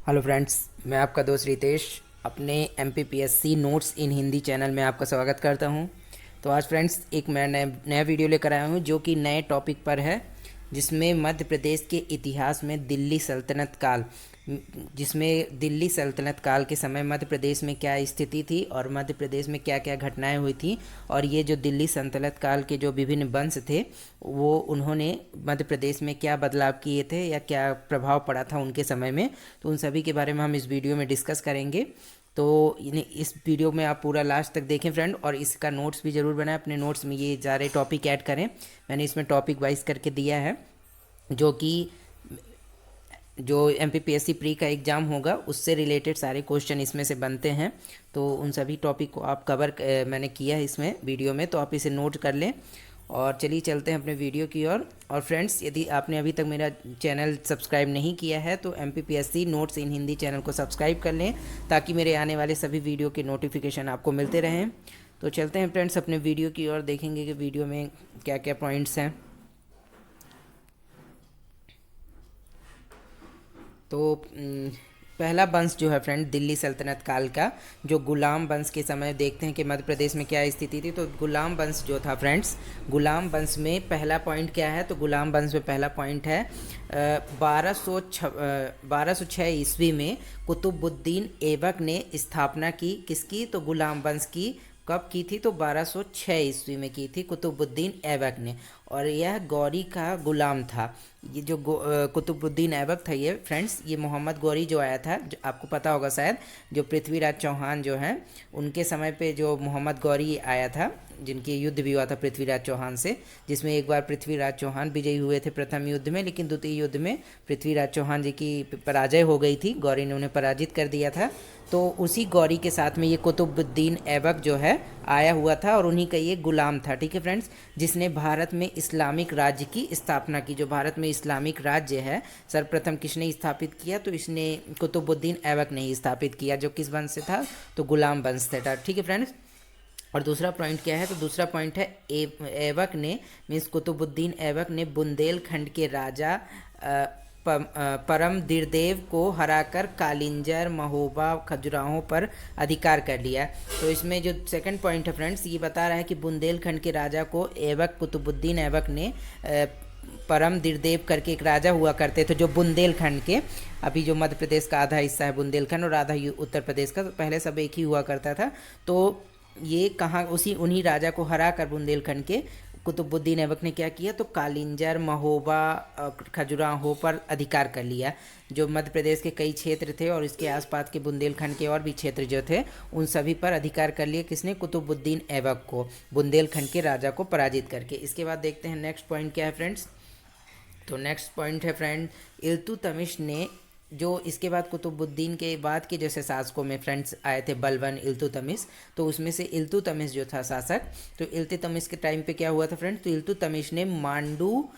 Hello friends, मैं आपका दोस्त रितेश अपने MPPSC नोट्स इन हिंदी चैनल में आपका स्वागत करता हूं। तो आज फ्रेंड्स एक मैं नया वीडियो लेकर आया हूं जो कि नए टॉपिक पर है, जिसमें मध्य प्रदेश के इतिहास में दिल्ली सल्तनत काल, जिसमें दिल्ली सल्तनत काल के समय मध्य प्रदेश में क्या स्थिति थी और मध्य प्रदेश में क्या क्या घटनाएं हुई थी, और ये जो दिल्ली सल्तनत काल के जो विभिन्न वंश थे वो उन्होंने मध्य प्रदेश में क्या बदलाव किए थे या क्या प्रभाव पड़ा था उनके समय में, तो उन सभी के बारे में हम इस वीडियो में डिस्कस करेंगे। तो इस वीडियो में आप पूरा लास्ट तक देखें फ्रेंड, और इसका नोट्स भी ज़रूर बनाएं, अपने नोट्स में ये सारे टॉपिक ऐड करें। मैंने इसमें टॉपिक वाइज करके दिया है, जो कि जो MPPSC प्री का एग्ज़ाम होगा उससे रिलेटेड सारे क्वेश्चन इसमें से बनते हैं। तो उन सभी टॉपिक को आप मैंने किया है इसमें वीडियो में, तो आप इसे नोट कर लें। और चलिए चलते हैं अपने वीडियो की ओर। और फ्रेंड्स, यदि आपने अभी तक मेरा चैनल सब्सक्राइब नहीं किया है तो MPPSC नोट्स इन हिंदी चैनल को सब्सक्राइब कर लें, ताकि मेरे आने वाले सभी वीडियो के नोटिफिकेशन आपको मिलते रहें। तो चलते हैं फ्रेंड्स अपने वीडियो की ओर, देखेंगे कि वीडियो में क्या क्या पॉइंट्स हैं। तो पहला वंश जो है फ्रेंड दिल्ली सल्तनत काल का, जो गुलाम वंश के समय देखते हैं कि मध्य प्रदेश में क्या स्थिति थी। तो गुलाम वंश जो था फ्रेंड्स, गुलाम वंश में पहला पॉइंट क्या है, तो गुलाम वंश में पहला पॉइंट है 1206 ईस्वी में कुतुबुद्दीन ऐबक ने स्थापना की। किसकी? तो गुलाम वंश की। कब की थी? तो 1206 ईस्वी में की थी कुतुबुद्दीन ऐबक ने, और यह गौरी का गुलाम था। ये जो कुतुबुद्दीन ऐबक था ये फ्रेंड्स, ये मोहम्मद गौरी जो आया था, जो आपको पता होगा शायद, जो पृथ्वीराज चौहान जो हैं उनके समय पे जो मोहम्मद गौरी आया था, जिनके युद्ध भी हुआ था पृथ्वीराज चौहान से, जिसमें एक बार पृथ्वीराज चौहान विजयी हुए थे प्रथम युद्ध में, लेकिन द्वितीय युद्ध में पृथ्वीराज चौहान जी की पराजय हो गई थी, गौरी ने उन्हें पराजित कर दिया था। तो उसी गौरी के साथ में ये कुतुबुद्दीन ऐबक जो है आया हुआ था, और उन्हीं का ये गुलाम था। ठीक है फ्रेंड्स, जिसने भारत में इस्लामिक राज्य की स्थापना की। जो भारत में इस्लामिक राज्य है सर्वप्रथम किसने स्थापित किया? तो इसने कुतुबुद्दीन ऐबक ने ही स्थापित किया, जो किस वंश से था? तो गुलाम वंश से था। ठीक है फ्रेंड्स, और दूसरा पॉइंट क्या है? तो दूसरा पॉइंट है ऐबक ने मीन्स कुतुबुद्दीन ऐबक ने बुंदेलखंड के राजा परम दिरदेव को हराकर कालिंजर, महोबा, खजुराहो पर अधिकार कर लिया। तो इसमें जो सेकंड पॉइंट है फ्रेंड्स, ये बता रहा है कि बुंदेलखंड के राजा को ऐबक, कुतुबुद्दीन ऐबक ने परम दिरदेव करके एक राजा हुआ करते थे, जो बुंदेलखंड के, अभी जो मध्य प्रदेश का आधा हिस्सा है बुंदेलखंड और आधा उत्तर प्रदेश का, तो पहले सब एक ही हुआ करता था। तो ये कहाँ, उसी उन्हीं राजा को हरा कर बुंदेलखंड के कुतुबुद्दीन ऐबक ने क्या किया? तो कालिंजर, महोबा, खजुराहो पर अधिकार कर लिया। जो मध्य प्रदेश के कई क्षेत्र थे और इसके आसपास के बुंदेलखंड के और भी क्षेत्र जो थे, उन सभी पर अधिकार कर लिया। किसने? कुतुबुद्दीन ऐबक को, बुंदेलखंड के राजा को पराजित करके। इसके बाद देखते हैं नेक्स्ट पॉइंट क्या है फ्रेंड्स। तो नेक्स्ट पॉइंट है फ्रेंड, इल्तुतमिश ने, जो इसके बाद कुतुबुद्दीन के बाद के जैसे शासकों में फ्रेंड्स आए थे बलबन, इल्तुतमिश, तो उसमें से इल्तुतमिश जो था शासक, तो इल्तुतमिश के टाइम पे क्या हुआ था फ्रेंड्स? तो इल्तुतमिश ने मांडू,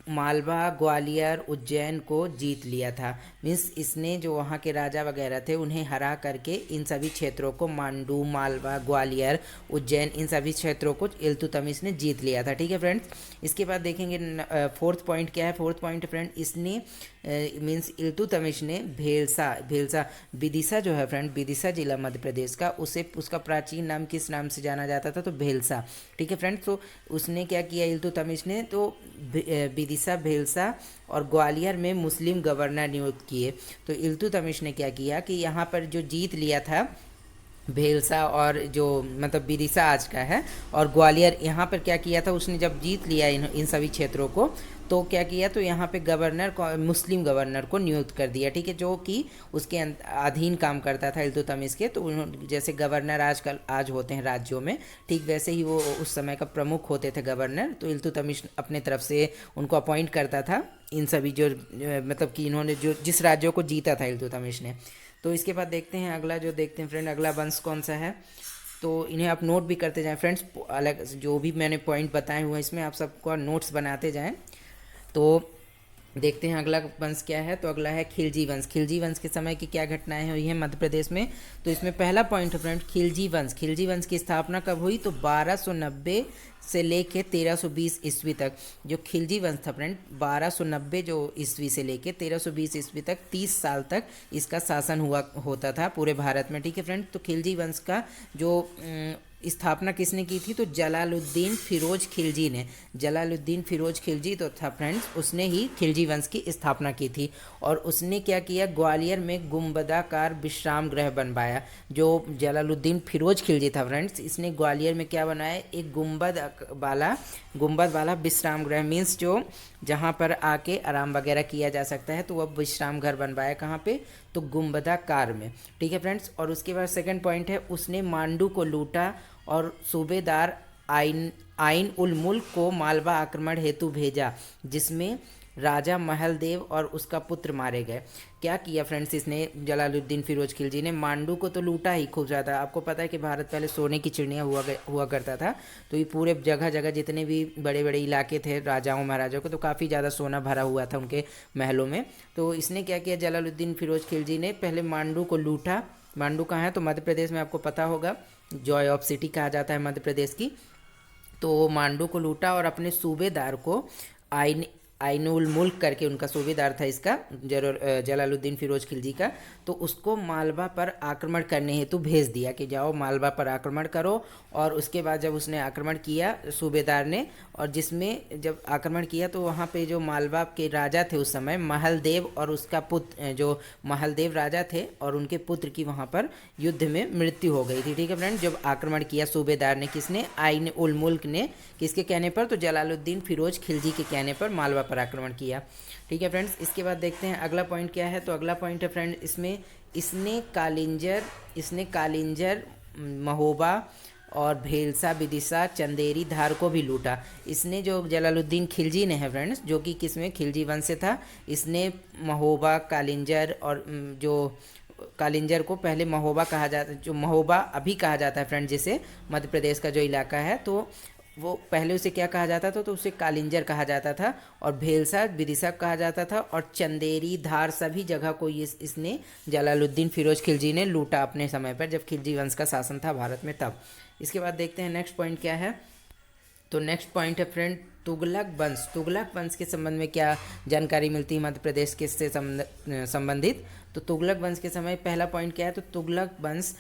मालवा, ग्वालियर, उज्जैन को जीत लिया था। मीन्स इसने जो वहाँ के राजा वगैरह थे उन्हें हरा करके इन सभी क्षेत्रों को, मांडू, मालवा, ग्वालियर, उज्जैन, इन सभी क्षेत्रों को इल्तुतमिश ने जीत लिया था। ठीक है फ्रेंड्स, इसके बाद देखेंगे फोर्थ पॉइंट क्या है। फोर्थ पॉइंट फ्रेंड, इसने मीन्स इल्तुतमिश ने भेलसा विदिशा जो है फ्रेंड, विदिशा जिला मध्य प्रदेश का, उसे उसका प्राचीन नाम किस नाम से जाना जाता था? तो भेलसा। ठीक है फ्रेंड्स, तो उसने क्या किया इल्तुतमिश ने? तो विदिशा, भेलसा और ग्वालियर में मुस्लिम गवर्नर नियुक्त किए। तो इल्तुतमिश ने क्या किया कि यहाँ पर जो जीत लिया था भेलसा, और जो मतलब विदिशा आज का है, और ग्वालियर, यहाँ पर क्या किया था उसने? जब जीत लिया इन सभी क्षेत्रों को, तो क्या किया? तो यहाँ पे गवर्नर को, मुस्लिम गवर्नर को नियुक्त कर दिया। ठीक है, जो कि उसके अधीन काम करता था इल्तुतमिश के। तो जैसे गवर्नर आज होते हैं राज्यों में, ठीक वैसे ही वो उस समय का प्रमुख होते थे गवर्नर। तो इल्तुतमिश अपने तरफ से उनको अपॉइंट करता था इन सभी जो मतलब कि इन्होंने जो जिस राज्यों को जीता था इल्तुतमिश ने। तो इसके बाद देखते हैं अगला, जो देखते हैं फ्रेंड अगला वंश कौन सा है। तो इन्हें आप नोट भी करते जाएं फ्रेंड्स, अलग जो भी मैंने पॉइंट बताए हुए हैं इसमें आप सबको नोट्स बनाते जाएं। तो देखते हैं अगला वंश क्या है। तो अगला है खिलजी वंश। खिलजी वंश के समय की क्या घटनाएं हुई हैं मध्य प्रदेश में। तो इसमें पहला पॉइंट है फ्रेंड, खिलजी वंश। खिलजी वंश की स्थापना कब हुई, तो 1290 से लेके 1320 ईस्वी तक जो खिलजी वंश था फ्रेंड, 1290 जो ईस्वी से लेके 1320 ईस्वी तक 30 साल तक इसका शासन हुआ होता था पूरे भारत में। ठीक है फ्रेंड। तो खिलजी वंश का जो स्थापना किसने की थी, तो जलालुद्दीन फिरोज खिलजी ने। जलालुद्दीन फिरोज खिलजी तो था फ्रेंड्स, उसने ही खिलजी वंश की स्थापना की थी। और उसने क्या किया, ग्वालियर में गुंबदाकार विश्राम गृह बनवाया। जो जलालुद्दीन फिरोज खिलजी था फ्रेंड्स, इसने ग्वालियर में क्या बनाया, एक गुंबद वाला विश्राम गृह, मीन्स जो जहाँ पर आके आराम वगैरह किया जा सकता है, तो वह विश्राम घर बनवाया कहाँ पे, तो गुंबदाकार में। ठीक है फ्रेंड्स। और उसके बाद सेकंड पॉइंट है, उसने मांडू को लूटा और सूबेदार आइन उल मुल्क को मालवा आक्रमण हेतु भेजा, जिसमें राजा महलदेव और उसका पुत्र मारे गए। क्या किया फ्रेंड्स इसने, जलालुद्दीन फिरोज खिलजी ने मांडू को तो लूटा ही खूब ज़्यादा। आपको पता है कि भारत पहले सोने की चिड़िया हुआ करता था, तो ये पूरे जगह जगह जितने भी बड़े बड़े इलाके थे राजाओं महाराजाओं को, तो काफ़ी ज़्यादा सोना भरा हुआ था उनके महलों में। तो इसने क्या किया, जलालुद्दीन फिरोज खिलजी ने पहले मांडू को लूटा। मांडू कहाँ है, तो मध्य प्रदेश में, आपको पता होगा, जॉय ऑफ सिटी कहा जाता है मध्य प्रदेश की। तो मांडू को लूटा और अपने सूबेदार को आइनुल मुल्क करके उनका सूबेदार था इसका, जलालुद्दीन फिरोज खिलजी का, तो उसको मालवा पर आक्रमण करने हेतु भेज दिया कि जाओ मालवा पर आक्रमण करो। और उसके बाद जब उसने आक्रमण किया सूबेदार ने, और जिसमें जब आक्रमण किया तो वहाँ पे जो मालवा के राजा थे उस समय, महलदेव और उसका पुत्र, जो महलदेव राजा थे और उनके पुत्र की वहाँ पर युद्ध में मृत्यु हो गई थी। ठीक है फ्रेंड। जब आक्रमण किया सूबेदार ने, किसने, आइन उल मुल्क ने, किसके कहने पर, तो जलालुद्दीन फिरोज खिलजी के कहने पर मालवा पर आक्रमण किया। ठीक है फ्रेंड्स। इसके बाद देखते हैं अगला पॉइंट क्या है। तो अगला पॉइंट है फ्रेंड, इसमें इसने कालिंजर, महोबा और भेलसा, विदिशा, चंदेरी, धार को भी लूटा। इसने जो जलालुद्दीन खिलजी ने है फ्रेंड्स, जो कि किसमें, खिलजी वंश से था, इसने महोबा, कालिंजर और जो कालिंजर को पहले महोबा कहा जाता है, जो महोबा अभी कहा जाता है फ्रेंड, जिसे मध्य प्रदेश का जो इलाका है, तो वो पहले उसे क्या कहा जाता था, तो उसे कालिंजर कहा जाता था। और भेलसा, विदिशा कहा जाता था। और चंदेरी, धार, सभी जगह को इसने जलालुद्दीन फिरोज खिलजी ने लूटा अपने समय पर, जब खिलजी वंश का शासन था भारत में तब। इसके बाद देखते हैं नेक्स्ट पॉइंट क्या है। तो नेक्स्ट पॉइंट है फ्रेंड, तुगलक वंश। तुगलक वंश के संबंध में क्या जानकारी मिलती है मध्य प्रदेश के से संबंधित। तो तुगलक वंश के समय पहला पॉइंट क्या है, तो तुगलक वंश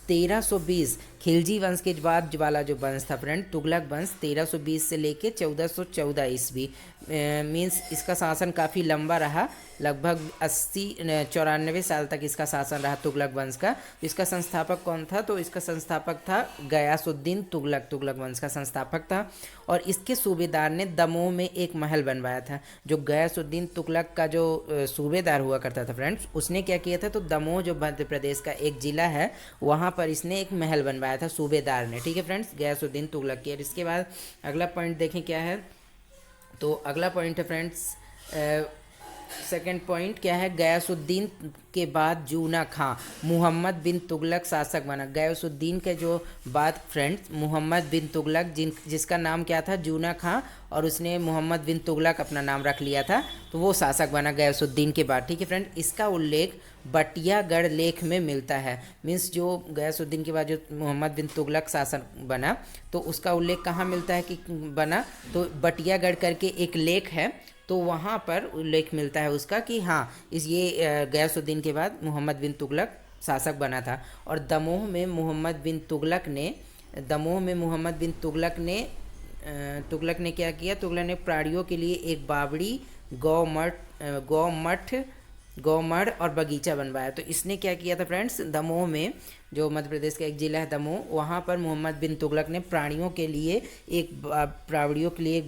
1320, खिलजी वंश के बाद वाला जो वंश था फ्रेंड, तुगलक वंश 1320 से लेके 1414 ईस्वी, मीन्स इसका शासन काफ़ी लंबा रहा, लगभग 94 साल तक इसका शासन रहा तुगलक वंश का। इसका संस्थापक कौन था, तो इसका संस्थापक था गयासुद्दीन तुगलक, तुगलक वंश का संस्थापक था। और इसके सूबेदार ने दमोह में एक महल बनवाया था। जो गयासुद्दीन तुगलक का जो सूबेदार हुआ करता था फ्रेंड्स, उसने क्या किया था, तो दमोह जो मध्य प्रदेश का एक जिला है, वहाँ पर इसने एक महल बनवाया था सूबेदार ने। ठीक है फ्रेंड्स, गयासुद्दीन तुगलक की। और इसके बाद अगला पॉइंट देखें क्या है। तो अगला पॉइंट है फ्रेंड्स, सेकंड पॉइंट क्या है, गयासुद्दीन के बाद जूना खां मुहम्मद बिन तुगलक शासक बना। गयासुद्दीन के जो बाद फ्रेंड्स, मुहम्मद बिन तुगलक, जिसका नाम क्या था, जूना खां, और उसने मोहम्मद बिन तुगलक अपना नाम रख लिया था, तो वो शासक बना गयासुद्दीन के बाद। ठीक है फ्रेंड। इसका उल्लेख बटियागढ़ लेख में मिलता है, मीन्स जो गयासुद्दीन के बाद जो मोहम्मद बिन तुगलक शासक बना, तो उसका उल्लेख कहाँ मिलता है कि बना, तो बटियागढ़ करके एक लेख है, तो वहाँ पर उल्लेख मिलता है उसका कि हाँ, ये गयासुद्दीन के बाद मोहम्मद बिन तुगलक शासक बना था। और दमोह में मोहम्मद बिन तुगलक ने क्या किया, तुगलक ने प्राणियों के लिए एक बावड़ी, गौमठ और बगीचा बनवाया। तो इसने क्या किया था फ्रेंड्स, दमोह में, जो मध्य प्रदेश का एक जिला है दमोह, वहाँ पर मोहम्मद बिन तुगलक ने प्राणियों के लिए एक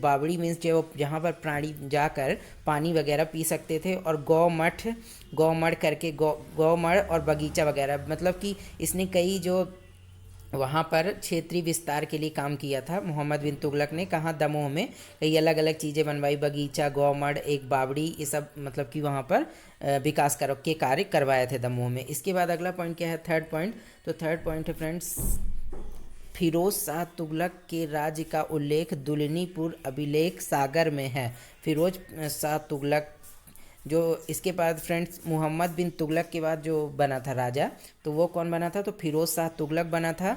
बावड़ी, मीन्स जो जहाँ पर प्राणी जाकर पानी वगैरह पी सकते थे, और गौमठ करके गौमठ और बगीचा वगैरह, मतलब कि इसने कई जो वहाँ पर क्षेत्रीय विस्तार के लिए काम किया था मोहम्मद बिन तुगलक ने। कहाँ, दमोह में कई अलग अलग चीज़ें बनवाई, बगीचा, गौमठ, एक बावड़ी, ये सब मतलब कि वहाँ पर विकास के कार्य करवाए थे दमोह में। इसके बाद अगला पॉइंट क्या है, थर्ड पॉइंट। तो थर्ड पॉइंट है फ्रेंड्स, फिरोज शाह तुगलक के राज्य का उल्लेख दुलनीपुर अभिलेख सागर में है। फिरोज शाह तुगलक जो इसके बाद फ्रेंड्स मोहम्मद बिन तुगलक के बाद जो बना था राजा, तो वो कौन बना था? तो फिरोज़ शाह तुगलक बना था।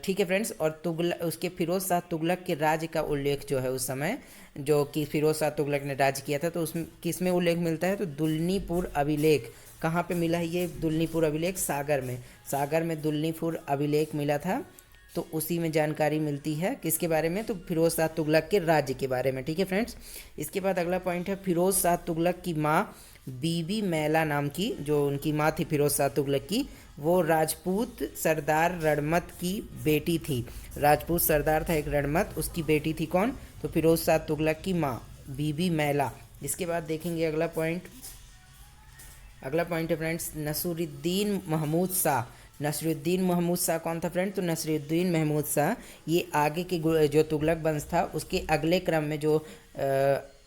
ठीक है फ्रेंड्स। और तुगलक, उसके फिरोज़ शाह तुगलक के राज्य का उल्लेख जो है उस समय जो कि फिरोज़ शाह तुगलक ने राज्य किया था, तो उसमें किस में उल्लेख मिलता है? तो दुल्नीपुर अभिलेख। कहाँ पे मिला है ये दुल्नीपुर अभिलेख? सागर में। सागर में दुल्नीपुर अभिलेख मिला था, तो उसी में जानकारी मिलती है किसके बारे में? तो फिरोज़ शाह तुगलक के राज्य के बारे में। ठीक है फ्रेंड्स। इसके बाद अगला पॉइंट है, फिरोज़ शाह तुगलक की माँ बीबी मैला नाम की, जो उनकी माँ थी फिरोज़ शाह तुगलक की, वो राजपूत सरदार रणमत की बेटी थी। राजपूत सरदार था एक रणमत, उसकी बेटी थी कौन? तो फिरोज़ शाह तुगलक की माँ बीबी मैला। इसके बाद देखेंगे अगला पॉइंट। अगला पॉइंट है फ्रेंड्स, नसरुद्दीन महमूद शाह। नसरुद्दीन महमूद शाह कौन था फ्रेंड? तो नसरुद्दीन महमूद शाह ये आगे के जो तुगलक वंश था उसके अगले क्रम में जो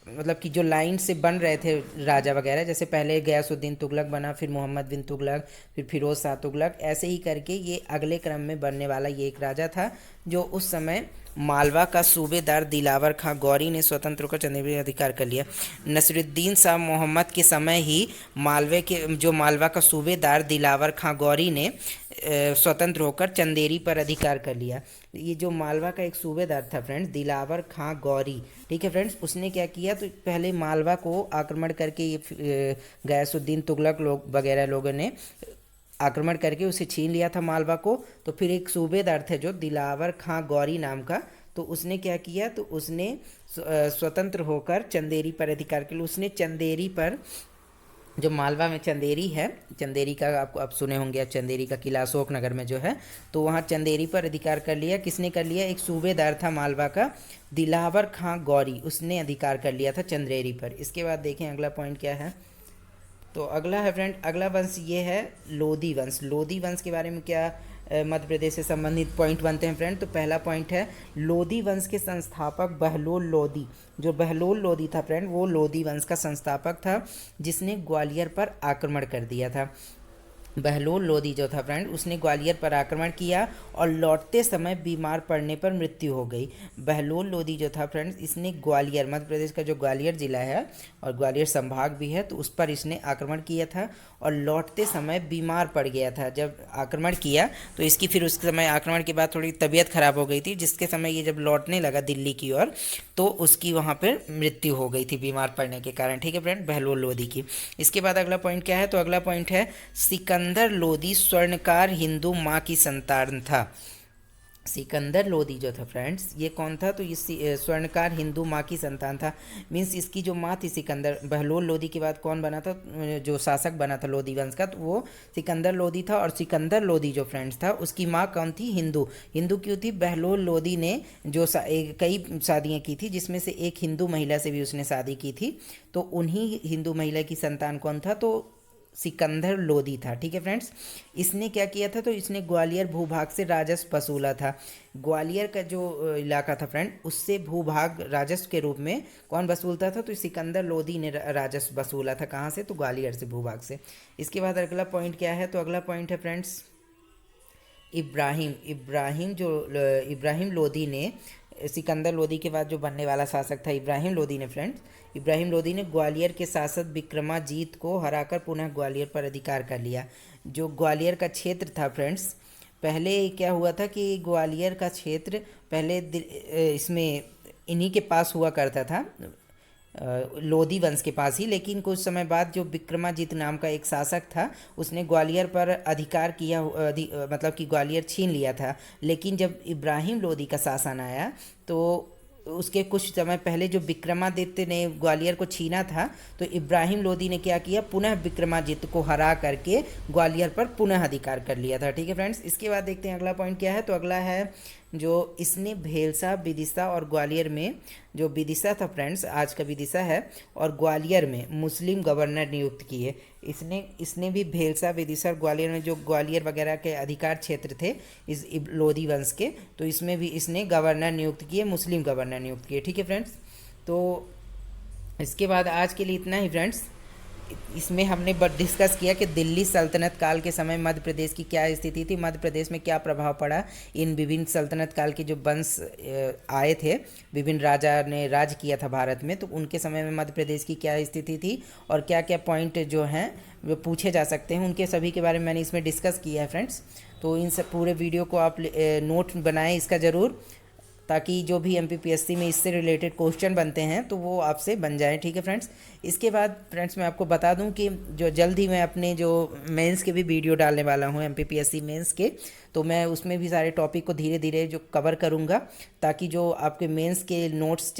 मतलब कि जो लाइन से बन रहे थे राजा वगैरह, जैसे पहले गयासुद्दीन तुगलक बना, फिर मोहम्मद बिन तुगलक, फिर फिरोज़ शाह तुगलक, ऐसे ही करके ये अगले क्रम में बनने वाला ये एक राजा था जो उस समय मालवा का सूबेदार दिलावर खां गौरी ने स्वतंत्र होकर चंदेरी अधिकार कर लिया। नसरुद्दीन शाह मोहम्मद के समय ही मालवा का सूबेदार दिलावर खां गौरी ने स्वतंत्र होकर चंदेरी पर अधिकार कर लिया। ये जो मालवा का एक सूबेदार था फ्रेंड्स, दिलावर खां गौरी, ठीक है फ्रेंड्स, उसने क्या किया? तो पहले मालवा को आक्रमण करके ये गयासुद्दीन तुगलक लोग वगैरह लोगों ने आक्रमण करके उसे छीन लिया था मालवा को। तो फिर एक सूबेदार थे जो दिलावर खां गौरी नाम का, तो उसने क्या किया? तो उसने स्वतंत्र होकर चंदेरी पर अधिकार कर लिया। उसने चंदेरी पर, जो मालवा में चंदेरी है, चंदेरी का आपको आप सुने होंगे, आप चंदेरी का किला अशोक नगर में जो है, तो वहाँ चंदेरी पर अधिकार कर लिया। किसने कर लिया? एक सूबेदार था मालवा का दिलावर खां गौरी, उसने अधिकार कर लिया था चंदेरी पर। इसके बाद देखें अगला पॉइंट क्या है। तो अगला है फ्रेंड, अगला वंश ये है लोधी वंश। लोधी वंश के बारे में क्या मध्य प्रदेश से संबंधित पॉइंट बनते हैं फ्रेंड? तो पहला पॉइंट है, लोधी वंश के संस्थापक बहलोल लोधी। जो बहलोल लोधी था फ्रेंड, वो लोधी वंश का संस्थापक था जिसने ग्वालियर पर आक्रमण कर दिया था। बहलोल लोधी जो था फ्रेंड, उसने ग्वालियर पर आक्रमण किया और लौटते समय बीमार पड़ने पर मृत्यु हो गई। बहलोल लोधी जो था फ्रेंड्स, इसने ग्वालियर, मध्य प्रदेश का जो ग्वालियर जिला है और ग्वालियर संभाग भी है, तो उस पर इसने आक्रमण किया था और लौटते समय बीमार पड़ गया था। जब आक्रमण किया तो इसकी फिर उस समय आक्रमण के बाद थोड़ी तबीयत खराब हो गई थी, जिसके समय ये जब लौटने लगा दिल्ली की ओर तो उसकी वहाँ पर मृत्यु हो गई थी बीमार पड़ने के कारण। ठीक है फ्रेंड, बहलोल लोधी की। इसके बाद अगला पॉइंट क्या है? तो अगला पॉइंट है, सिकंदर लोधी स्वर्णकार हिंदू माँ की संतान था। सिकंदर लोधी जो था फ्रेंड्स, ये कौन था? तो ये स्वर्णकार हिंदू माँ की संतान था। मीन्स इसकी जो माँ थी सिकंदर, बहलोल लोधी के बाद कौन बना था जो शासक बना था लोधी वंश का? तो वो सिकंदर लोधी था। और सिकंदर लोधी जो फ्रेंड्स था, उसकी माँ कौन थी? हिंदू। हिंदू क्यों थी? बहलोल लोधी ने जो कई शादियाँ की थी, जिसमें से एक हिंदू महिला से भी उसने शादी की थी, तो उन्हीं हिंदू महिला की संतान कौन था? तो सिकंदर लोधी था। ठीक है फ्रेंड्स, इसने क्या किया था? तो इसने ग्वालियर भूभाग से राजस्व वसूला था। ग्वालियर का जो इलाका था फ्रेंड, उससे भूभाग राजस्व के रूप में कौन वसूलता था? तो सिकंदर लोधी ने राजस्व वसूला था। कहाँ से? तो ग्वालियर से, भूभाग से। इसके बाद अगला पॉइंट क्या है? तो अगला पॉइंट है फ्रेंड्स, इब्राहिम लोधी ने, सिकंदर लोधी के बाद जो बनने वाला शासक था इब्राहिम लोधी ने फ्रेंड्स, इब्राहिम लोधी ने ग्वालियर के शासक विक्रमाजीत को हराकर पुनः ग्वालियर पर अधिकार कर लिया। जो ग्वालियर का क्षेत्र था फ्रेंड्स, पहले क्या हुआ था कि ग्वालियर का क्षेत्र पहले इसमें इन्हीं के पास हुआ करता था, लोधी वंश के पास ही, लेकिन कुछ समय बाद जो विक्रमाजीत नाम का एक शासक था, उसने ग्वालियर पर अधिकार किया, मतलब कि ग्वालियर छीन लिया था। लेकिन जब इब्राहिम लोधी का शासन आया तो उसके कुछ समय पहले जो विक्रमादित्य ने ग्वालियर को छीना था, तो इब्राहिम लोधी ने क्या किया? पुनः विक्रमादित्य को हरा करके ग्वालियर पर पुनः अधिकार कर लिया था। ठीक है फ्रेंड्स, इसके बाद देखते हैं अगला पॉइंट क्या है। तो अगला है, जो इसने भेलसा, विदिशा और ग्वालियर में, जो विदिशा था फ्रेंड्स, आज का विदिशा है, और ग्वालियर में मुस्लिम गवर्नर नियुक्त किए। इसने भी भेलसा, विदिशा और ग्वालियर में जो ग्वालियर वगैरह के अधिकार क्षेत्र थे इस लोधी वंश के, तो इसमें भी इसने गवर्नर नियुक्त किए, मुस्लिम गवर्नर नियुक्त किए। ठीक है फ्रेंड्स, तो इसके बाद आज के लिए इतना ही फ्रेंड्स। इसमें हमने डिस्कस किया कि दिल्ली सल्तनत काल के समय मध्य प्रदेश की क्या स्थिति थी, मध्य प्रदेश में क्या प्रभाव पड़ा इन विभिन्न सल्तनत काल के जो वंश आए थे, विभिन्न राजा ने राज किया था भारत में, तो उनके समय में मध्य प्रदेश की क्या स्थिति थी और क्या क्या पॉइंट जो हैं वो पूछे जा सकते हैं, उनके सभी के बारे में मैंने इसमें डिस्कस किया है फ्रेंड्स। तो इन सब पूरे वीडियो को आप नोट बनाएं इसका ज़रूर, ताकि जो भी एमपीपीएससी में इससे रिलेटेड क्वेश्चन बनते हैं तो वो आपसे बन जाए, ठीक है फ्रेंड्स। इसके बाद फ्रेंड्स मैं आपको बता दूं कि जो जल्द ही मैं अपने जो मेंस के भी वीडियो डालने वाला हूं एमपीपीएससी मेंस के, तो मैं उसमें भी सारे टॉपिक को धीरे धीरे जो कवर करूंगा, ताकि जो आपके मेंस के नोट्स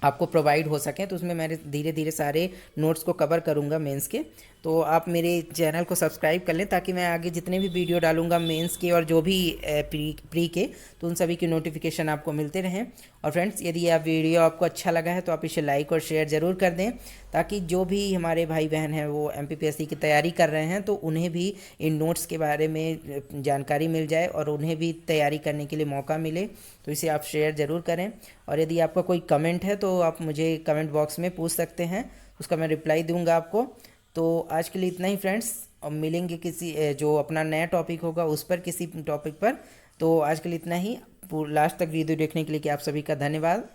आपको प्रोवाइड हो सकें, तो उसमें मैं धीरे धीरे सारे नोट्स को कवर करूंगा मेंस के। तो आप मेरे चैनल को सब्सक्राइब कर लें, ताकि मैं आगे जितने भी वीडियो डालूंगा मेंस के और जो भी प्री के, तो उन सभी की नोटिफिकेशन आपको मिलते रहें। और फ्रेंड्स यदि यह वीडियो आपको अच्छा लगा है तो आप इसे लाइक और शेयर ज़रूर कर दें, ताकि जो भी हमारे भाई बहन हैं वो एमपीपीएससी की तैयारी कर रहे हैं तो उन्हें भी इन नोट्स के बारे में जानकारी मिल जाए और उन्हें भी तैयारी करने के लिए मौका मिले। तो इसे आप शेयर ज़रूर करें। और यदि आपका कोई कमेंट है तो आप मुझे कमेंट बॉक्स में पूछ सकते हैं, उसका मैं रिप्लाई दूंगा आपको। तो आज के लिए इतना ही फ्रेंड्स, और मिलेंगे किसी जो अपना नया टॉपिक होगा उस पर, किसी टॉपिक पर। तो आज के लिए इतना ही। लास्ट तक वीडियो देखने के लिए कि आप सभी का धन्यवाद।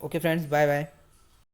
Okay friends, bye bye.